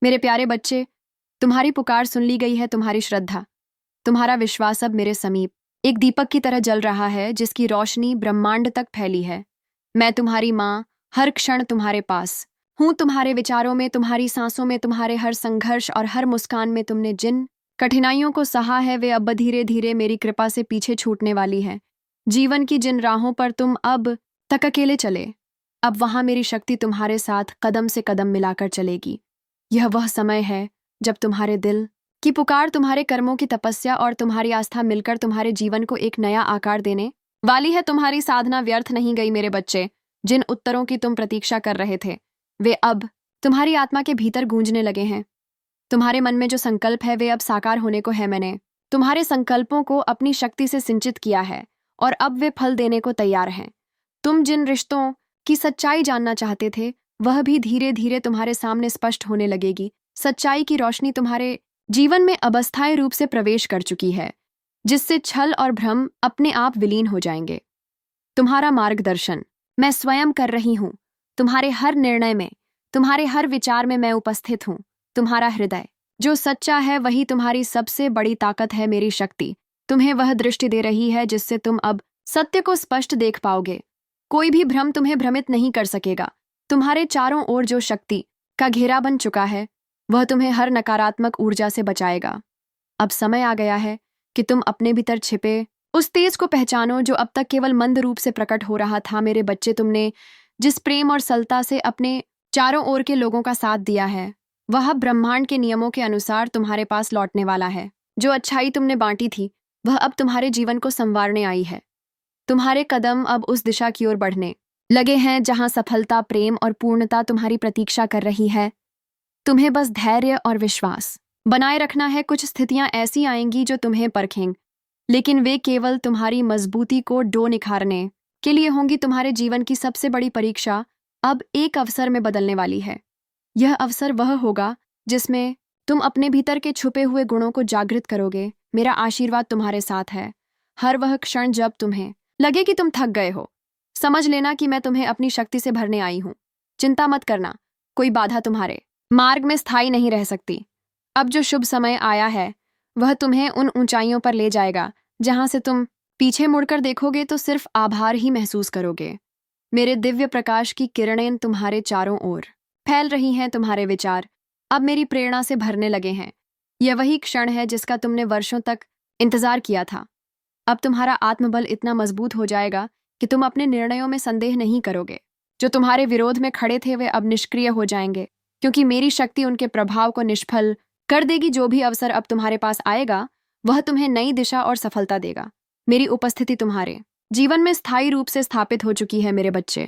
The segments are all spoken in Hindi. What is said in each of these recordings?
मेरे प्यारे बच्चे, तुम्हारी पुकार सुन ली गई है। तुम्हारी श्रद्धा, तुम्हारा विश्वास अब मेरे समीप एक दीपक की तरह जल रहा है, जिसकी रोशनी ब्रह्मांड तक फैली है। मैं तुम्हारी माँ, हर क्षण तुम्हारे पास हूँ। तुम्हारे विचारों में, तुम्हारी सांसों में, तुम्हारे हर संघर्ष और हर मुस्कान में तुमने जिन कठिनाइयों को सहा है, वे अब धीरे धीरे मेरी कृपा से पीछे छूटने वाली है। जीवन की जिन राहों पर तुम अब तक अकेले चले, अब वहां मेरी शक्ति तुम्हारे साथ कदम से कदम मिलाकर चलेगी। यह वह समय है जब तुम्हारे दिल की पुकार, तुम्हारे कर्मों की तपस्या और तुम्हारी आस्था मिलकर तुम्हारे जीवन को एक नया आकार देने वाली है। तुम्हारी साधना व्यर्थ नहीं गई मेरे बच्चे। जिन उत्तरों की तुम प्रतीक्षा कर रहे थे, वे अब तुम्हारी आत्मा के भीतर गूंजने लगे हैं। तुम्हारे मन में जो संकल्प है, वे अब साकार होने को है। मैंने तुम्हारे संकल्पों को अपनी शक्ति से सिंचित किया है और अब वे फल देने को तैयार हैं। तुम जिन रिश्तों की सच्चाई जानना चाहते थे, वह भी धीरे धीरे तुम्हारे सामने स्पष्ट होने लगेगी। सच्चाई की रोशनी तुम्हारे जीवन में अस्थायी रूप से प्रवेश कर चुकी है, जिससे छल और भ्रम अपने आप विलीन हो जाएंगे। तुम्हारा मार्गदर्शन मैं स्वयं कर रही हूँ। तुम्हारे हर निर्णय में, तुम्हारे हर विचार में मैं उपस्थित हूँ। तुम्हारा हृदय जो सच्चा है, वही तुम्हारी सबसे बड़ी ताकत है। मेरी शक्ति तुम्हें वह दृष्टि दे रही है जिससे तुम अब सत्य को स्पष्ट देख पाओगे। कोई भी भ्रम तुम्हें भ्रमित नहीं कर सकेगा। तुम्हारे चारों ओर जो शक्ति का घेरा बन चुका है, वह तुम्हें हर नकारात्मक ऊर्जा से बचाएगा। अब समय आ गया है कि तुम अपने भीतर छिपे उस तेज को पहचानो, जो अब तक केवल मंद रूप से प्रकट हो रहा था। मेरे बच्चे, तुमने जिस प्रेम और सरलता से अपने चारों ओर के लोगों का साथ दिया है, वह ब्रह्मांड के नियमों के अनुसार तुम्हारे पास लौटने वाला है। जो अच्छाई तुमने बांटी थी, वह अब तुम्हारे जीवन को संवारने आई है। तुम्हारे कदम अब उस दिशा की ओर बढ़ने लगे हैं जहां सफलता, प्रेम और पूर्णता तुम्हारी प्रतीक्षा कर रही है। तुम्हें बस धैर्य और विश्वास बनाए रखना है। कुछ स्थितियां ऐसी आएंगी जो तुम्हें परखेंगी, लेकिन वे केवल तुम्हारी मजबूती को निखारने के लिए होंगी। तुम्हारे जीवन की सबसे बड़ी परीक्षा अब एक अवसर में बदलने वाली है। यह अवसर वह होगा जिसमें तुम अपने भीतर के छुपे हुए गुणों को जागृत करोगे। मेरा आशीर्वाद तुम्हारे साथ है। हर वह क्षण जब तुम्हें लगे कि तुम थक गए हो, समझ लेना कि मैं तुम्हें अपनी शक्ति से भरने आई हूं। चिंता मत करना, कोई बाधा तुम्हारे मार्ग में स्थायी नहीं रह सकती। अब जो शुभ समय आया है, वह तुम्हें उन ऊंचाइयों पर ले जाएगा जहां से तुम पीछे मुड़कर देखोगे तो सिर्फ आभार ही महसूस करोगे। मेरे दिव्य प्रकाश की किरणें तुम्हारे चारों ओर फैल रही हैं। तुम्हारे विचार अब मेरी प्रेरणा से भरने लगे हैं। यह वही क्षण है जिसका तुमने वर्षों तक इंतजार किया था। अब तुम्हारा आत्मबल इतना मजबूत हो जाएगा कि तुम अपने निर्णयों में संदेह नहीं करोगे। जो तुम्हारे विरोध में खड़े थे, वे अब निष्क्रिय हो जाएंगे, क्योंकि मेरी शक्ति उनके प्रभाव को निष्फल कर देगी। जो भी अवसर अब तुम्हारे पास आएगा, वह तुम्हें नई दिशा और सफलता देगा। मेरी उपस्थिति तुम्हारे जीवन में स्थायी रूप से स्थापित हो चुकी है। मेरे बच्चे,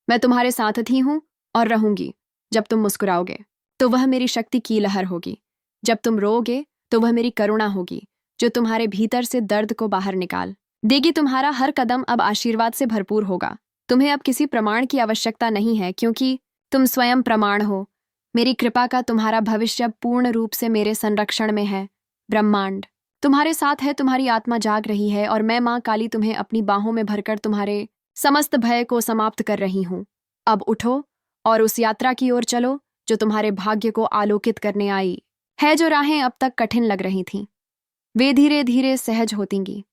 मैं तुम्हारे साथ थी हूं और रहूंगी। जब तुम मुस्कुराओगे तो वह मेरी शक्ति की लहर होगी। जब तुम रोओगे तो वह मेरी करुणा होगी, जो तुम्हारे भीतर से दर्द को बाहर निकाल देगी। तुम्हारा हर कदम अब आशीर्वाद से भरपूर होगा। तुम्हें अब किसी प्रमाण की आवश्यकता नहीं है, क्योंकि तुम स्वयं प्रमाण हो। मेरी कृपा का तुम्हारा भविष्य पूर्ण रूप से मेरे संरक्षण में है। ब्रह्मांड तुम्हारे साथ है। तुम्हारी आत्मा जाग रही है और मैं माँ काली तुम्हें अपनी बाहों में भरकर तुम्हारे समस्त भय को समाप्त कर रही हूँ। अब उठो और उस यात्रा की ओर चलो जो तुम्हारे भाग्य को आलोकित करने आई है। जो राहें अब तक कठिन लग रही थीं, वे धीरे धीरे सहज होतींगी।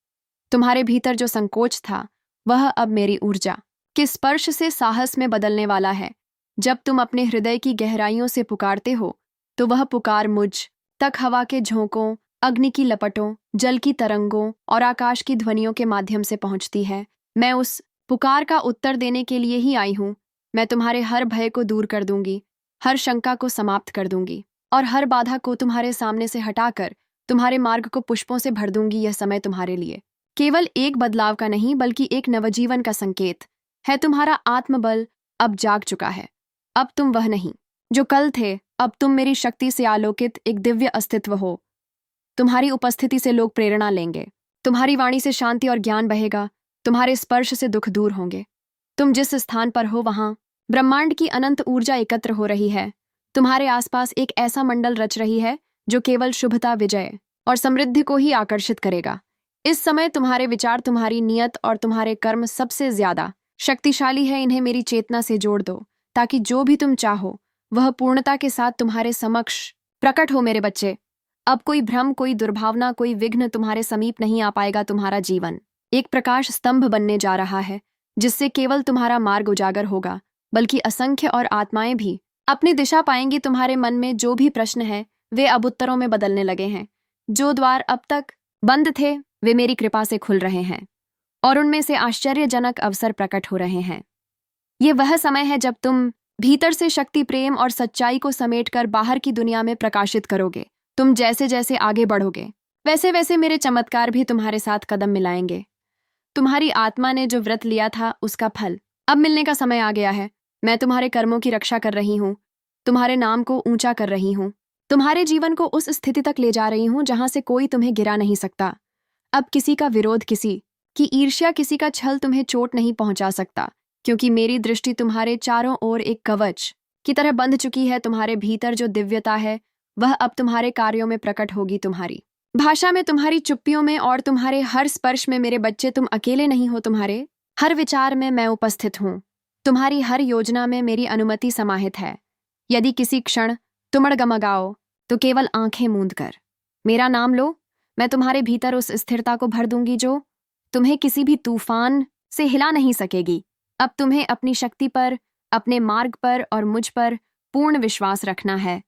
तुम्हारे भीतर जो संकोच था, वह अब मेरी ऊर्जा के स्पर्श से साहस में बदलने वाला है। जब तुम अपने हृदय की गहराइयों से पुकारते हो, तो वह पुकार मुझ तक हवा के झोंकों, अग्नि की लपटों, जल की तरंगों और आकाश की ध्वनियों के माध्यम से पहुंचती है। मैं उस पुकार का उत्तर देने के लिए ही आई हूं। मैं तुम्हारे हर भय को दूर कर दूंगी, हर शंका को समाप्त कर दूंगी और हर बाधा को तुम्हारे सामने से हटाकर तुम्हारे मार्ग को पुष्पों से भर दूंगी। यह समय तुम्हारे लिए केवल एक बदलाव का नहीं, बल्कि एक नवजीवन का संकेत है। तुम्हारा आत्मबल अब जाग चुका है। अब तुम वह नहीं जो कल थे, अब तुम मेरी शक्ति से आलोकित एक दिव्य अस्तित्व हो। तुम्हारी उपस्थिति से लोग प्रेरणा लेंगे। तुम्हारी वाणी से शांति और ज्ञान बहेगा। तुम्हारे स्पर्श से दुख दूर होंगे। तुम जिस स्थान पर हो, वहां ब्रह्मांड की अनंत ऊर्जा एकत्र हो रही है। तुम्हारे आसपास एक ऐसा मंडल रच रही है जो केवल शुभता, विजय और समृद्धि को ही आकर्षित करेगा। इस समय तुम्हारे विचार, तुम्हारी नियत और तुम्हारे कर्म सबसे ज्यादा शक्तिशाली है। इन्हें मेरी चेतना से जोड़ दो, ताकि जो भी तुम चाहो वह पूर्णता के साथ तुम्हारे समक्ष प्रकट हो मेरे बच्चे। अब कोई भ्रम, कोई दुर्भावना, कोई विघ्न तुम्हारे समीप नहीं आ पाएगा। तुम्हारा जीवन एक प्रकाश स्तंभ बनने जा रहा है, जिससे केवल तुम्हारा मार्ग उजागर होगा, बल्कि असंख्य और आत्माएं भी अपनी दिशा पाएंगी। तुम्हारे मन में जो भी प्रश्न है वे अब उत्तरों में बदलने लगे हैं। जो द्वार अब तक बंद थे वे मेरी कृपा से खुल रहे हैं और उनमें से आश्चर्यजनक अवसर प्रकट हो रहे हैं। ये वह समय है जब तुम भीतर से शक्ति, प्रेम और सच्चाई को समेटकर बाहर की दुनिया में प्रकाशित करोगे। तुम जैसे जैसे आगे बढ़ोगे वैसे वैसे मेरे चमत्कार भी तुम्हारे साथ कदम मिलाएंगे। तुम्हारी आत्मा ने जो व्रत लिया था उसका फल अब मिलने का समय आ गया है। मैं तुम्हारे कर्मों की रक्षा कर रही हूँ, तुम्हारे नाम को ऊंचा कर रही हूँ, तुम्हारे जीवन को उस स्थिति तक ले जा रही हूँ जहां से कोई तुम्हें गिरा नहीं सकता। अब किसी का विरोध, किसी की ईर्ष्या, किसी का छल तुम्हें चोट नहीं पहुंचा सकता, क्योंकि मेरी दृष्टि तुम्हारे चारों ओर एक कवच की तरह बंध चुकी है। तुम्हारे भीतर जो दिव्यता है वह अब तुम्हारे कार्यों में प्रकट होगी, तुम्हारी भाषा में, तुम्हारी चुप्पियों में और तुम्हारे हर स्पर्श में। मेरे बच्चे, तुम अकेले नहीं हो। तुम्हारे हर विचार में मैं उपस्थित हूँ, तुम्हारी हर योजना में मेरी अनुमति समाहित है। यदि किसी क्षण तुम डगमगाओ तो केवल आंखें मूंद कर मेरा नाम लो। मैं तुम्हारे भीतर उस स्थिरता को भर दूंगी जो तुम्हें किसी भी तूफान से हिला नहीं सकेगी। अब तुम्हें अपनी शक्ति पर, अपने मार्ग पर और मुझ पर पूर्ण विश्वास रखना है।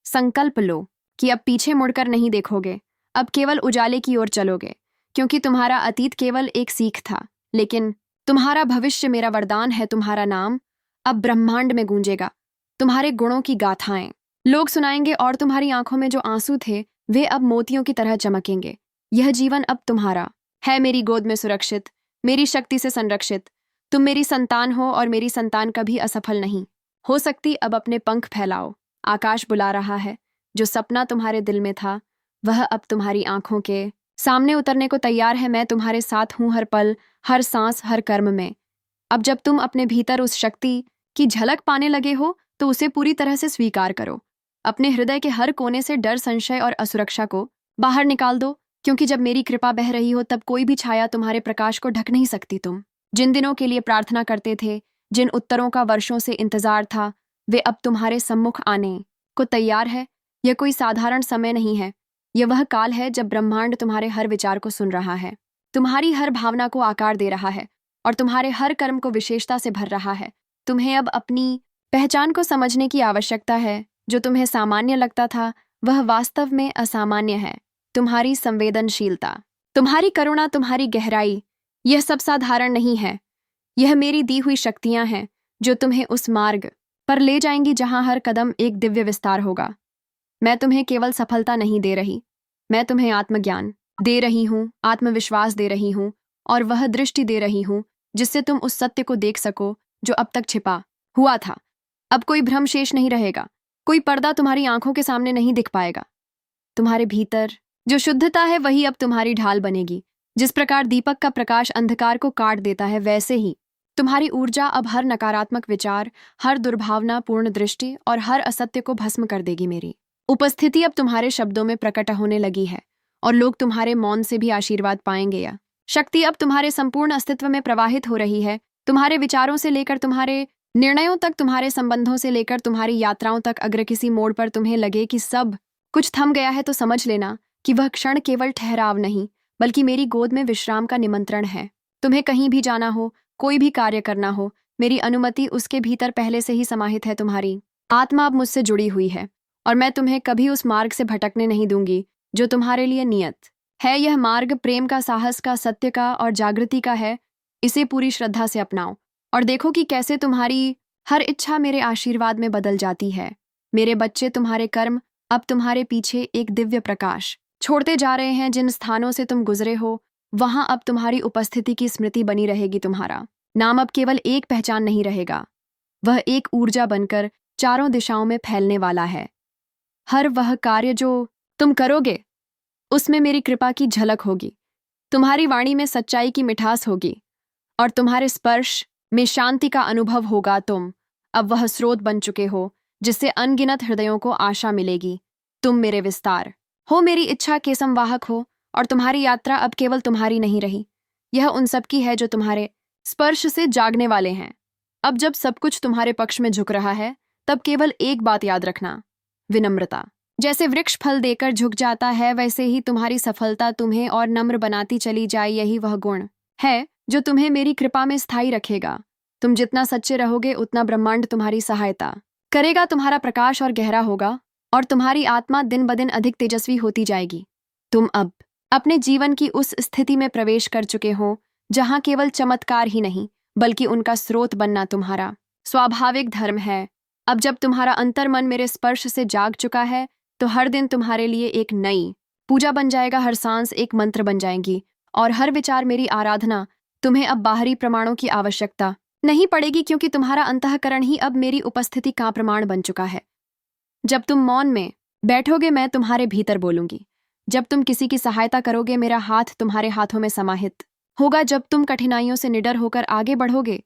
संकल्प लो कि अब पीछे मुड़कर नहीं देखोगे, अब केवल उजाले की ओर चलोगे, क्योंकि तुम्हारा अतीत केवल एक सीख था, लेकिन तुम्हारा भविष्य मेरा वरदान है। तुम्हारा नाम अब ब्रह्मांड में गूंजेगा, तुम्हारे गुणों की गाथाएं लोग सुनाएंगे और तुम्हारी आंखों में जो आंसू थे वे अब मोतियों की तरह चमकेंगे। यह जीवन अब तुम्हारा है, मेरी गोद में सुरक्षित, मेरी शक्ति से संरक्षित। तुम मेरी संतान हो और मेरी संतान कभी असफल नहीं हो सकती। अब अपने पंख फैलाओ, आकाश बुला रहा है। जो सपना तुम्हारे दिल में था वह अब तुम्हारी आंखों के सामने उतरने को तैयार है। मैं तुम्हारे साथ हूं, हर पल, हर सांस, हर कर्म में। अब जब तुम अपने भीतर उस शक्ति की झलक पाने लगे हो तो उसे पूरी तरह से स्वीकार करो। अपने हृदय के हर कोने से डर, संशय और असुरक्षा को बाहर निकाल दो, क्योंकि जब मेरी कृपा बह रही हो तब कोई भी छाया तुम्हारे प्रकाश को ढक नहीं सकती। तुम जिन दिनों के लिए प्रार्थना करते थे, जिन उत्तरों का वर्षों से इंतजार था, वे अब तुम्हारे सम्मुख आने को तैयार है। यह कोई साधारण समय नहीं है, यह वह काल है जब ब्रह्मांड तुम्हारे हर विचार को सुन रहा है, तुम्हारी हर भावना को आकार दे रहा है और तुम्हारे हर कर्म को विशेषता से भर रहा है। तुम्हें अब अपनी पहचान को समझने की आवश्यकता है। जो तुम्हें सामान्य लगता था वह वास्तव में असामान्य है। तुम्हारी संवेदनशीलता, तुम्हारी करुणा, तुम्हारी गहराई, यह सब साधारण नहीं है। यह मेरी दी हुई शक्तियां हैं जो तुम्हें उस मार्ग पर ले जाएंगी जहां हर कदम एक दिव्य विस्तार होगा। मैं तुम्हें केवल सफलता नहीं दे रही, मैं तुम्हें आत्मज्ञान दे रही हूँ, आत्मविश्वास दे रही हूँ और वह दृष्टि दे रही हूँ जिससे तुम उस सत्य को देख सको जो अब तक छिपा हुआ था। अब कोई भ्रम शेष नहीं रहेगा, कोई पर्दा तुम्हारी आंखों के सामने नहीं दिख पाएगा। तुम्हारे भीतर जो शुद्धता है वही अब तुम्हारी ढाल बनेगी। जिस प्रकार दीपक का प्रकाश अंधकार को काट देता है, वैसे ही तुम्हारी ऊर्जा अब हर नकारात्मक विचार, हर दुर्भावना पूर्ण दृष्टि और हर असत्य को भस्म कर देगी। मेरी उपस्थिति अब तुम्हारे शब्दों में प्रकट होने लगी है और लोग तुम्हारे मौन से भी आशीर्वाद पाएंगे। या शक्ति अब तुम्हारे संपूर्ण अस्तित्व में प्रवाहित हो रही है। तुम्हारे विचारों से लेकर तुम्हारे निर्णयों तक, तुम्हारे संबंधों से लेकर तुम्हारी यात्राओं तक। अगर किसी मोड़ पर तुम्हें लगे कि सब कुछ थम गया है तो समझ लेना कि वह क्षण केवल ठहराव नहीं बल्कि मेरी गोद में विश्राम का निमंत्रण है। तुम्हें कहीं भी जाना हो, कोई भी कार्य करना हो, मेरी अनुमति उसके भीतर पहले से ही समाहित है। तुम्हारी आत्मा अब मुझसे जुड़ी हुई है और मैं तुम्हें कभी उस मार्ग से भटकने नहीं दूंगी जो तुम्हारे लिए नियत है। यह मार्ग प्रेम का, साहस का, सत्य का और जागृति का है। इसे पूरी श्रद्धा से अपनाओ और देखो कि कैसे तुम्हारी हर इच्छा मेरे आशीर्वाद में बदल जाती है। मेरे बच्चे, तुम्हारे कर्म अब तुम्हारे पीछे एक दिव्य प्रकाश छोड़ते जा रहे हैं। जिन स्थानों से तुम गुजरे हो वहां अब तुम्हारी उपस्थिति की स्मृति बनी रहेगी। तुम्हारा नाम अब केवल एक पहचान नहीं रहेगा, वह एक ऊर्जा बनकर चारों दिशाओं में फैलने वाला है। हर वह कार्य जो तुम करोगे उसमें मेरी कृपा की झलक होगी। तुम्हारी वाणी में सच्चाई की मिठास होगी और तुम्हारे स्पर्श में शांति का अनुभव होगा। तुम अब वह स्रोत बन चुके हो जिससे अनगिनत हृदयों को आशा मिलेगी। तुम मेरे विस्तार हो, मेरी इच्छा के संवाहक हो और तुम्हारी यात्रा अब केवल तुम्हारी नहीं रही, यह उन सब की है जो तुम्हारे स्पर्श से जागने वाले हैं। अब जब सब कुछ तुम्हारे पक्ष में झुक रहा है तब केवल एक बात याद रखना, विनम्रता। जैसे वृक्ष फल देकर झुक जाता है, वैसे ही तुम्हारी सफलता तुम्हें और नम्र बनाती चली जाए। यही वह गुण है जो तुम्हें मेरी कृपा में स्थायी रखेगा। तुम जितना सच्चे रहोगे, उतना ब्रह्मांड तुम्हारी सहायता करेगा। तुम्हारा प्रकाश और गहरा होगा और तुम्हारी आत्मा दिन ब दिन अधिक तेजस्वी होती जाएगी। तुम अब अपने जीवन की उस स्थिति में प्रवेश कर चुके हो जहां केवल चमत्कार ही नहीं, बल्कि उनका स्रोत बनना तुम्हारा स्वाभाविक धर्म है। अब जब तुम्हारा अंतर्मन मेरे स्पर्श से जाग चुका है, तो हर दिन तुम्हारे लिए एक नई पूजा बन जाएगा। हर सांस एक मंत्र बन जाएगी और हर विचार मेरी आराधना। तुम्हें अब बाहरी प्रमाणों की आवश्यकता नहीं पड़ेगी, क्योंकि तुम्हारा अंतःकरण ही अब मेरी उपस्थिति का प्रमाण बन चुका है। जब तुम मौन में बैठोगे, मैं तुम्हारे भीतर बोलूंगी। जब तुम किसी की सहायता करोगे, मेरा हाथ तुम्हारे हाथों में समाहित होगा। जब तुम कठिनाइयों से निडर होकर आगे बढ़ोगे,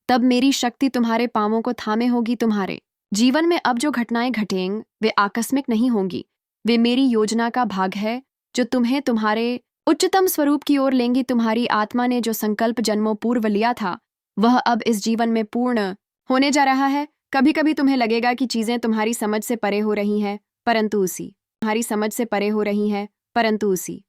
तब मेरी शक्ति तुम्हारे पांवों को थामे होगी। तुम्हारे जीवन में अब जो घटनाएं घटेंगी, वे आकस्मिक नहीं होंगी। वे मेरी योजना का भाग है, जो तुम्हें तुम्हारे उच्चतम स्वरूप की ओर लेंगी। तुम्हारी आत्मा ने जो संकल्प जन्मों पूर्व लिया था, वह अब इस जीवन में पूर्ण होने जा रहा है। कभी कभी तुम्हें लगेगा कि चीजें तुम्हारी समझ से परे हो रही हैं, परंतु उसी